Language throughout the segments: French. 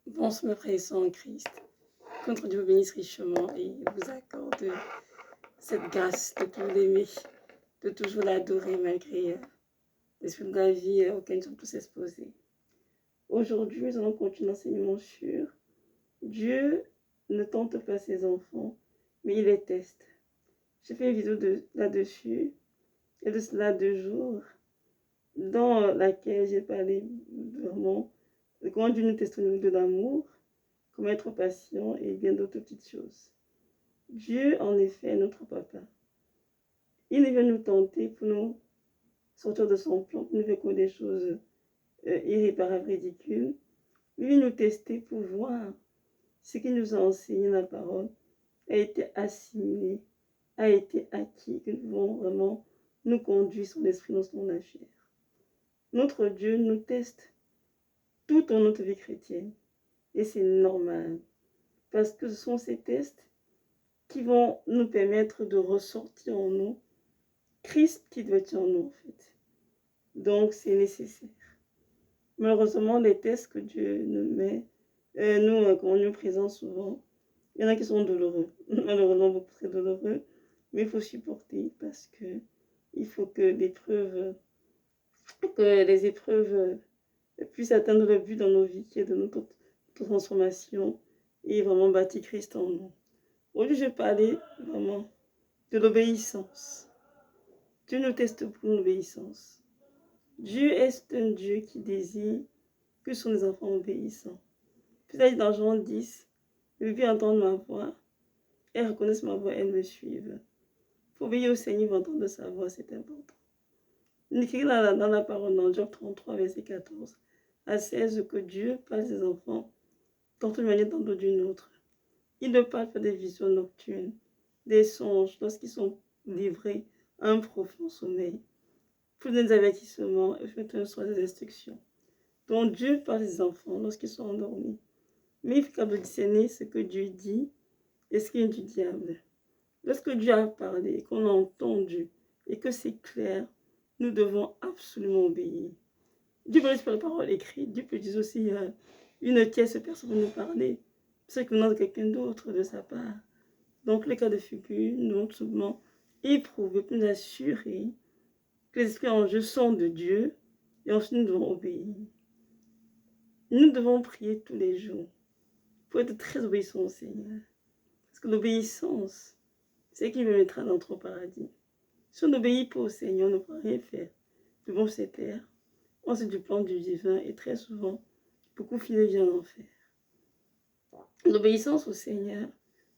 Bonsoir mes frères et sœurs en Christ. Contre Dieu vous bénisse richement et vous accorde cette grâce de tout l'aimer, de toujours l'adorer malgré l'esprit de la vie auquel nous sommes tous exposés. Aujourd'hui, nous allons continuer l'enseignement sur Dieu ne tente pas ses enfants, mais il les teste. J'ai fait une vidéo là-dessus, il y a de cela 2 jours, dans laquelle j'ai parlé vraiment de comment Dieu nous teste au niveau de l'amour, comment être patient et bien d'autres petites choses. Dieu, en effet, est notre papa. Il vient nous tenter pour nous sortir de son plan, pour nous faire des choses irréparables, ridicules. Il vient nous tester pour voir ce qu'il nous a enseigné la parole a été assimilé, a été acquis, que nous pouvons vraiment nous conduire son esprit dans son chair. Notre Dieu nous teste tout en notre vie chrétienne. Et c'est normal. Parce que ce sont ces tests qui vont nous permettre de ressortir en nous Christ qui doit être en nous, en fait. Donc, c'est nécessaire. Malheureusement, les tests que Dieu nous met, qu'on nous présente souvent, il y en a qui sont douloureux. Malheureusement, beaucoup très douloureux. Mais il faut supporter parce que il faut que les épreuves puissent atteindre le but dans nos vies, qui est de notre transformation et vraiment bâtir Christ en nous. Aujourd'hui, je vais parler vraiment de l'obéissance. Dieu nous teste pour l'obéissance. Dieu est un Dieu qui désire que sont les enfants obéissants. Peut-être dans Jean 10, le but entendre ma voix, elles reconnaissent ma voix, elles me suivent. Pour obéir au Seigneur, entendre sa voix, c'est important. Il écrit dans la parole, dans Job 33, verset 14 à 16, que Dieu parle ses enfants tantôt d'une manière, tantôt d'une autre. Il ne parle pas des visions nocturnes, des songes, lorsqu'ils sont livrés à un profond sommeil. Pour des avertissements et faire un soin des instructions. Donc Dieu parle des enfants lorsqu'ils sont endormis. Mais il faut capable de discerner ce que Dieu dit et ce qui est du diable. Lorsque Dieu a parlé, qu'on a entendu et que c'est clair, nous devons absolument obéir. Dieu peut dire par la parole écrite, Dieu peut dire aussi une tierce personne pour nous parler, c'est que nous avons quelqu'un d'autre de sa part. Donc les cas de figure, nous devons tout simplement éprouver pour nous assurer que les esprits en jeu sont de Dieu et ensuite nous devons obéir. Nous devons prier tous les jours pour être très obéissants au Seigneur. Parce que l'obéissance, c'est ce qui me mettra dans notre paradis. Si on n'obéit pas au Seigneur, on ne peut rien faire. Nous devons se taire. On sait du plan du divin et très souvent, beaucoup finissent bien l'enfer. L'obéissance au Seigneur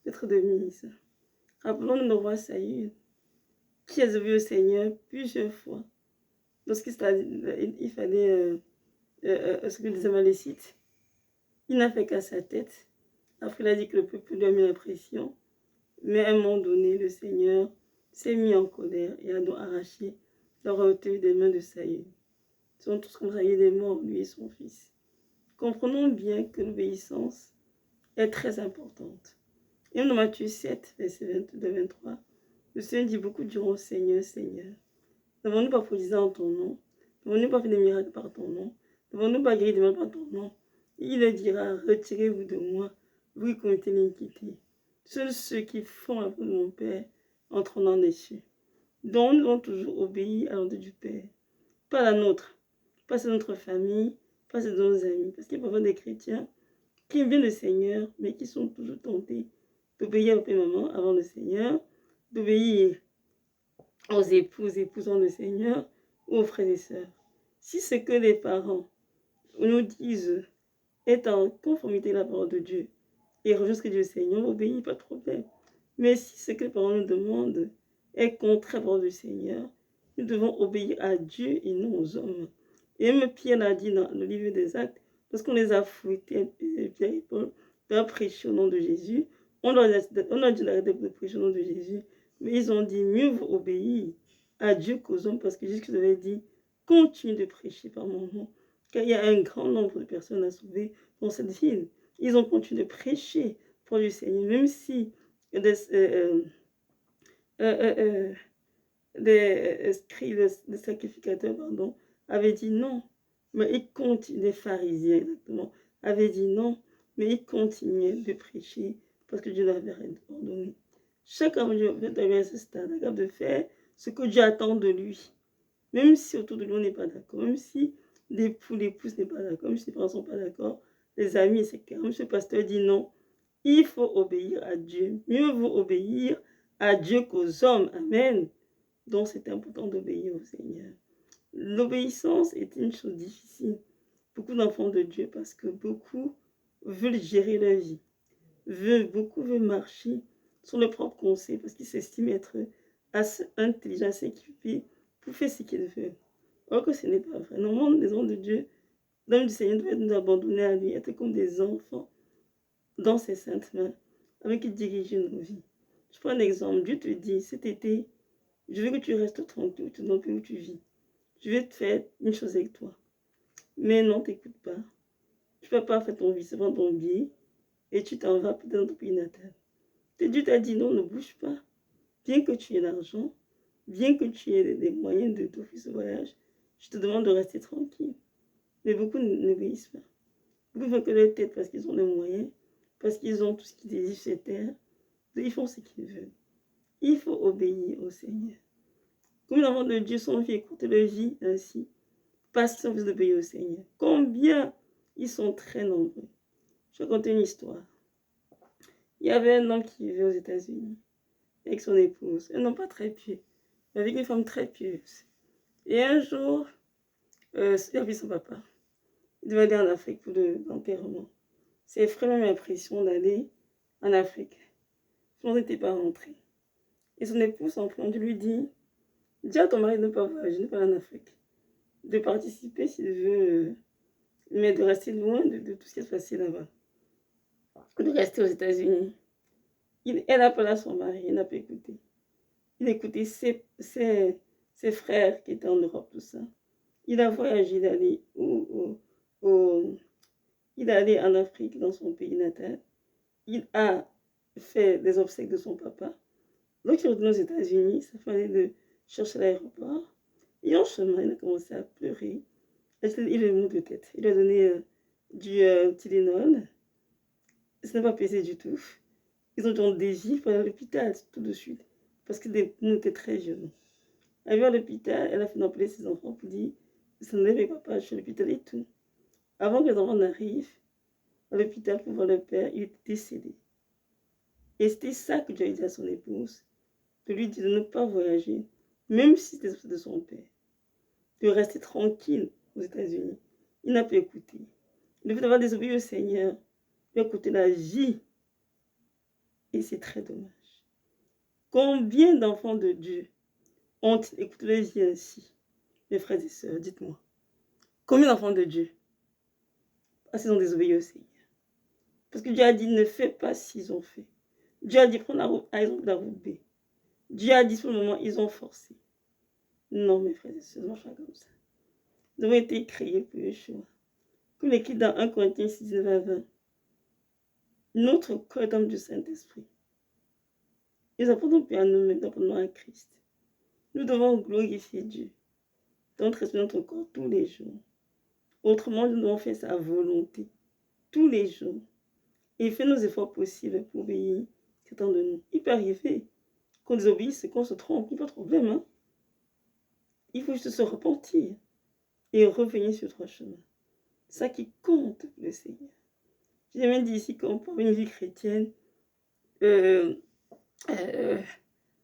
peut être de mise. Rappelons-nous nos rois Saül, qui a obéi au Seigneur plusieurs fois. Lorsqu'il fallait ce que les Amalécites, il n'a fait qu'à sa tête. Après, il a dit que le peuple lui a mis la pression. Mais à un moment donné, le Seigneur s'est mis en colère et a donc arraché la royauté des mains de Saül. Ils sont tous comme Saül est mort, lui et son fils. Comprenons bien que l'obéissance est très importante. Et dans Matthieu 7, verset 22-23, le Seigneur dit: beaucoup diront: Seigneur, Seigneur, n'avons-nous pas produisé en ton nom? N'avons-nous pas fait des miracles par ton nom? N'avons-nous pas guéri des malades par ton nom? Et il dira: retirez-vous de moi, vous qui commettez l'iniquité. Seuls ceux qui font la volonté de mon Père entreront dans les cieux. Donc nous devons toujours obéir à l'ordre du Père. Pas la nôtre, pas celle de notre famille, pas celle de nos amis. Parce qu'il y a parfois des chrétiens qui aiment bien le Seigneur, mais qui sont toujours tentés d'obéir au Père et maman avant le Seigneur, d'obéir aux épousant le Seigneur, ou aux frères et sœurs. Si ce que les parents nous disent est en conformité avec la parole de Dieu, et rejoint ce que Dieu le Seigneur, obéit, pas de problème. Mais si ce que les parents nous demandent est contraire à la parole du Seigneur, nous devons obéir à Dieu et non aux hommes. Et même Pierre l'a dit dans le livre des Actes, lorsqu'on les a fouettés, Pierre et Paul, de prêcher au nom de Jésus, on a dû l'arrêter de prêcher au nom de Jésus, mais ils ont dit: mieux vous obéir à Dieu qu'aux hommes, parce que Jésus avait dit: continue de prêcher par mon nom, car il y a un grand nombre de personnes à sauver dans cette ville. Ils ont continué de prêcher pour le Seigneur, même si les sacrificateurs, avaient dit non. Mais ils continuent, les pharisiens exactement, avaient dit non. Mais il continuait de prêcher parce que Dieu l'avait ordonné. Chaque homme veut arriver à ce stade, capable de faire ce que Dieu attend de lui. Même si autour de lui on n'est pas d'accord, même si l'époux, l'épouse n'est pas d'accord, même si les parents ne sont pas d'accord, les amis, etc. Même si le pasteur dit non, il faut obéir à Dieu. Mieux vaut obéir à Dieu qu'aux hommes. Amen. Donc c'est important d'obéir au Seigneur. L'obéissance est une chose difficile. Beaucoup d'enfants de Dieu, parce que beaucoup veulent gérer leur vie. Beaucoup veulent marcher sur leur propre conseil, parce qu'ils s'estiment être assez intelligents, assez équipés pour faire ce qu'ils veulent. Or que ce n'est pas vrai. Normalement, les hommes de Dieu, l'homme du Seigneur doit nous abandonner à lui, être comme des enfants dans ses saintes mains, avec qui diriger nos vies. Je prends un exemple. Dieu te dit, cet été, je veux que tu restes tranquille, dans le pays où tu vis. Je vais te faire une chose avec toi. Mais non, t'écoutes pas. Tu ne peux pas faire ton vie, c'est ton billet, et tu t'en vas peut-être dans ton pays natal. Dieu t'a dit non, ne bouge pas. Bien que tu aies l'argent, bien que tu aies des moyens de t'offrir ce voyage, je te demande de rester tranquille. Mais beaucoup n'obéissent pas. Beaucoup font que leur tête parce qu'ils ont les moyens, parce qu'ils ont tout ce qu'ils désirent sur terre. Ils font ce qu'ils veulent. Il faut obéir au Seigneur. Comme les enfants de Dieu sont fait écouter leur vie ainsi, parce qu'ils ont envie d'obéir au Seigneur. Combien ils sont très nombreux. Je vais raconter une histoire. Il y avait un homme qui vivait aux États-Unis avec son épouse. Un homme pas très pieux, mais avec une femme très pieuse. Et un jour, il a vu son papa. Il devait aller en Afrique pour l'enterrement. Ses frères ont eu l'impression d'aller en Afrique. Tout le monde n'était pas rentré. Et son épouse, en plan, lui dit, dis à ton mari de ne pas voyager, de ne pas aller en Afrique. De participer s'il veut, mais de rester loin de tout ce qui se passait là-bas. De rester aux États-Unis. Elle appela à son mari, il n'a pas écouté. Il écoutait ses frères qui étaient en Europe, tout ça. Il a voyagé, il est allé en Afrique, dans son pays natal. Il a fait les obsèques de son papa. Donc il est retourné aux États-Unis, ça fallait le chercher à l'aéroport. Et en chemin, il a commencé à pleurer. Il est mou de tête. Il lui a donné du Tylenol. Ça n'a pas pesé du tout. Ils ont dû des gifles pour aller à l'hôpital tout de suite. Parce que les poumons étaient très violents. Arrivée à l'hôpital, elle a fait appeler ses enfants pour dire ça n'avait papa, je suis à l'hôpital et tout. Avant que les enfants n'arrivent à l'hôpital pour voir le père, il était décédé. Et c'était ça que Dieu a dit à son épouse, de lui dire de ne pas voyager, même si c'était de son père, de rester tranquille aux États-Unis. Il n'a pas écouté. Le fait d'avoir désobéi au Seigneur, il a coûté la vie. Et c'est très dommage. Combien d'enfants de Dieu ont écouté la vie ainsi? Mes frères et sœurs, dites-moi. Combien d'enfants de Dieu parce qu'ils ont désobéi au Seigneur? Parce que Dieu a dit ne fais pas s'ils ont fait. Dieu a dit prends la route A, ils ont pris la route B. Dieu a dit pour le moment, ils ont forcé. Non, mes frères et sœurs, ça ne marche pas comme ça. Nous avons été créés pour Yeshua. Comme l'écrit dans 1 Corinthiens 6, 19 à 20. Notre corps est l'âme du Saint-Esprit. Nous apportons plus à nous-mêmes, nous apportons à Christ. Nous devons glorifier Dieu dans notre corps tous les jours. Autrement, nous devons faire sa volonté tous les jours. Et faire nos efforts possibles pour obéir ce qui attend de nous. Il peut arriver qu'on désobéisse, qu'on se trompe, il n'y a pas de problème. Hein? Il faut juste se repentir et revenir sur notre chemin. C'est ça qui compte pour le Seigneur. J'ai même dit ici qu'on peut avoir une vie chrétienne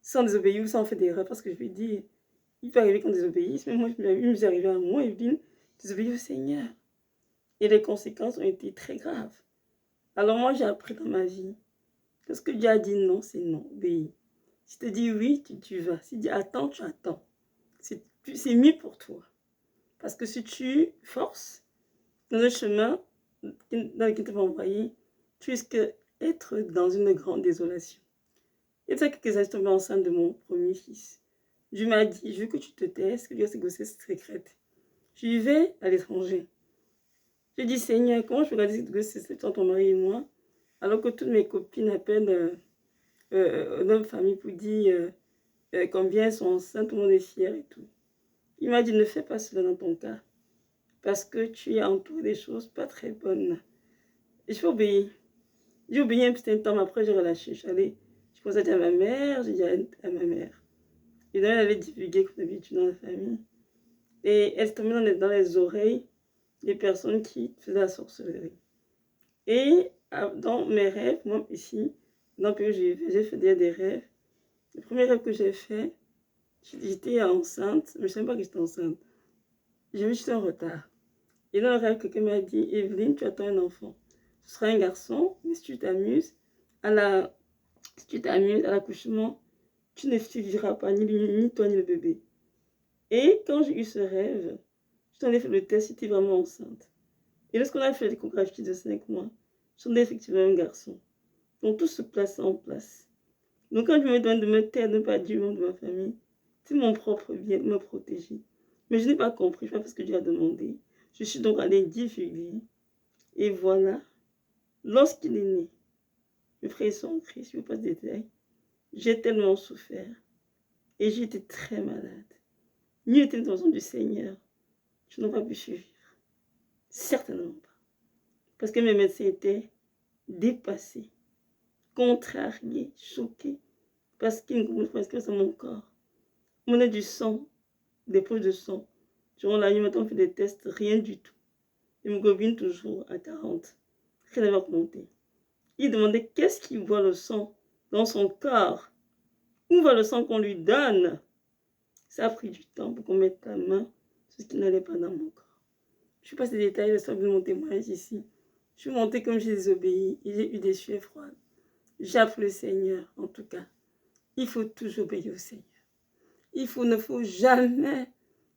sans désobéir ou sans faire des erreurs, parce que je vais dire, il peut arriver qu'on désobéisse, mais moi, il m'est arrivé à moi, Evelyne, désobéir au Seigneur. Et les conséquences ont été très graves. Alors moi, j'ai appris dans ma vie que ce que Dieu a dit non, c'est non, obéis. Si tu dis oui, tu vas. Si tu dis attends, tu attends. C'est mieux pour toi. Parce que si tu forces dans le chemin dans lequel tu vas envoyer, tu risques d'être dans une grande désolation. Et ça, quelques années, je suis tombée enceinte de mon premier fils. Dieu m'a dit, je veux que tu te taisses, que tu as ces grossesses secrètes. Je vais à l'étranger. Je dis, Seigneur, comment je peux garder cette grossesse entre ton mari et moi, alors que toutes mes copines appellent notre famille pour dire combien elles sont enceintes, tout le monde est fier et tout. Il m'a dit, ne fais pas cela dans ton cas, parce que tu es entouré des choses pas très bonnes. Et je fais obéir. J'ai obéi un petit temps, mais après j'ai relâché. Je commençais à dire à ma mère, j'ai dit à ma mère. Et donc elle avait divulgué comme d'habitude dans la famille. Et elle se tombait dans les oreilles des personnes qui faisaient la sorcellerie. Et dans mes rêves, moi ici, dans que j'ai fait des rêves. Le premier rêve que j'ai fait, j'étais enceinte, mais je ne savais pas que j'étais enceinte. J'ai eu juste un retard. Et dans le rêve, quelqu'un m'a dit, Evelyne, tu attends un enfant. Ce sera un garçon, mais si tu t'amuses, à l'accouchement, tu ne survivras pas, ni toi ni le bébé. Et quand j'ai eu ce rêve, je t'en ai fait le test si tu es vraiment enceinte. Et lorsqu'on a fait l'échographie de 5 mois, j'en ai effectivement un garçon. Donc tout se place en place. Donc quand je me donne de me taire, de ne pas dire au nom de ma famille, c'est mon propre bien, me protéger. Mais je n'ai pas compris, je ne sais pas ce que Dieu a demandé. Je suis donc allée divulguer. Et voilà, lorsqu'il est né, mes frères sont en Christ, je ne veux pas de détails, j'ai tellement souffert. Et j'ai été très malade. Ni était l'intention du Seigneur, je n'ai pas pu suivre. Certainement pas. Parce que mes médecins étaient dépassés, contrariés, choqués. Parce qu'ils ne comprenaient pas ce que c'est mon corps. On a du sang, des poches de sang. Durant la nuit, maintenant, on fait des tests, rien du tout. L'hémoglobine toujours à 40. Rien n'avait augmenté. Il demandait qu'est-ce qui voit le sang dans son corps. Où va le sang qu'on lui donne? Ça a pris du temps pour qu'on mette la main sur ce qui n'allait pas dans mon corps. Je ne suis pas ces détails, je suis de mon témoignage ici. Je suis montée comme j'ai désobéi et j'ai eu des sueurs froides. J'appelle le Seigneur, en tout cas. Il faut toujours obéir au Seigneur. Ne faut jamais,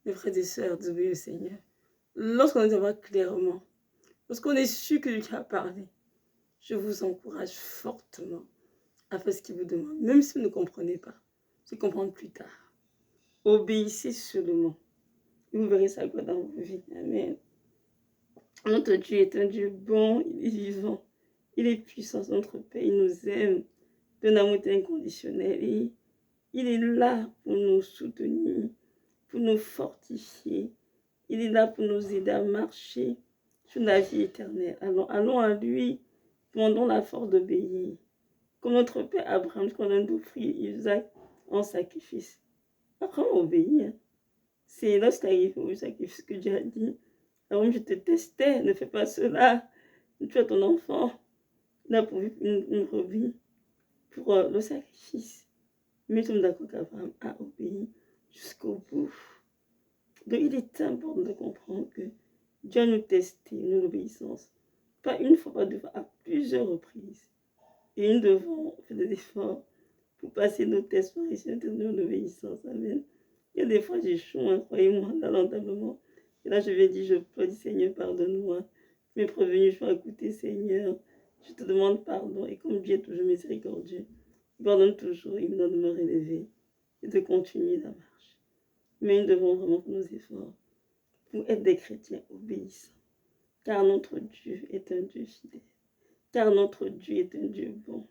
mes frères et sœurs, désobéir au Seigneur. Lorsqu'on nous voit clairement, lorsqu'on est sûr que Dieu a parlé, je vous encourage fortement à faire ce qu'il vous demande, même si vous ne comprenez pas. Vous comprendre plus tard. Obéissez seulement. Et vous verrez sa gloire dans vos vies. Amen. Notre Dieu est un Dieu bon, il est vivant, il est puissant, notre Père, il nous aime d'un amour inconditionnel. Et il est là pour nous soutenir, pour nous fortifier. Il est là pour nous aider à marcher sur la vie éternelle. Allons à lui, demandons la force d'obéir. Comme notre Père Abraham, qu'on a offert Isaac en sacrifice. Après, on obéit. C'est lorsqu'il arrive au sacrifice que Dieu a dit. Alors, je te testais, ne fais pas cela. Tu as ton enfant. Il a pourvu une brebis pour le sacrifice. Mais nous sommes d'accord qu'Abraham a obéi jusqu'au bout. Donc, il est important de comprendre que Dieu a nous testé, nous l'obéissance. Pas une fois, pas deux fois, à plusieurs reprises. Et nous devons faire des efforts pour passer nos tests pour réussir notre obéissance. Amen. Il y a des fois, j'échoue, hein, croyez-moi, lamentablement. Et là, je vais dire, je prie, Seigneur, pardonne-moi. Mes prévenus, je vais écouter, Seigneur. Je te demande pardon. Et comme Dieu est toujours miséricordieux, il pardonne toujours, il me donne de me relever et de continuer la marche. Mais nous devons vraiment faire nos efforts pour être des chrétiens obéissants. Car notre Dieu est un Dieu fidèle. Car notre Dieu est un Dieu bon.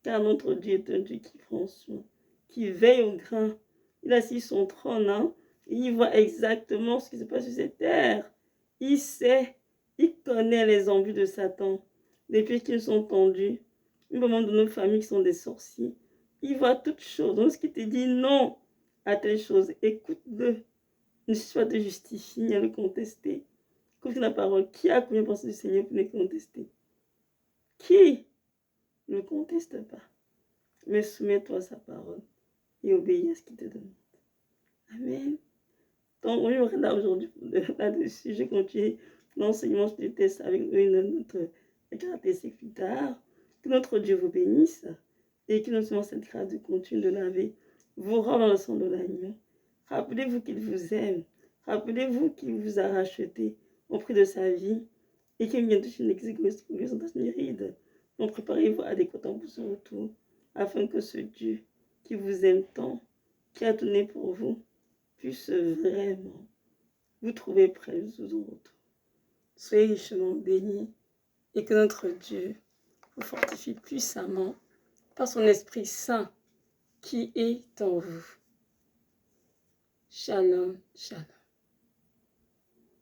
Car notre Dieu est un Dieu qui prend soin, qui veille au grain. Il a assis son trône, hein, et il voit exactement ce qui se passe sur cette terre. Il sait, il connaît les embûches de Satan, les pieds qui sont tendus, le moment de nos familles qui sont des sorciers. Il voit toutes choses. Donc, ce qui te dit non à telle chose, écoute-le. Ne cherche pas de justifier, ni à le contester. Comme la parole, qui a combien pensé du Seigneur pour le contester? Qui ne conteste pas? Mais soumets-toi à sa parole et obéis à ce qu'il te demande. Amen. Donc, on est là aujourd'hui là-dessus. Je continue l'enseignement sur les tests avec notre caractéristique plus tard. Que notre Dieu vous bénisse et que nous sommes cette grâce de continuer de laver vos rangs dans le sang de l'agneau. Rappelez-vous qu'il vous aime. Rappelez-vous qu'il vous a racheté au prix de sa vie et qu'il vient toucher une exécution pour lui sans une ride. Donc, préparez-vous adéquatement pour son retour afin que ce Dieu qui vous aime tant, qui a donné pour vous, puisse vraiment vous trouver près sous son retour. Soyez richement bénis et que notre Dieu vous fortifie puissamment par son Esprit Saint qui est en vous. Shalom, shalom.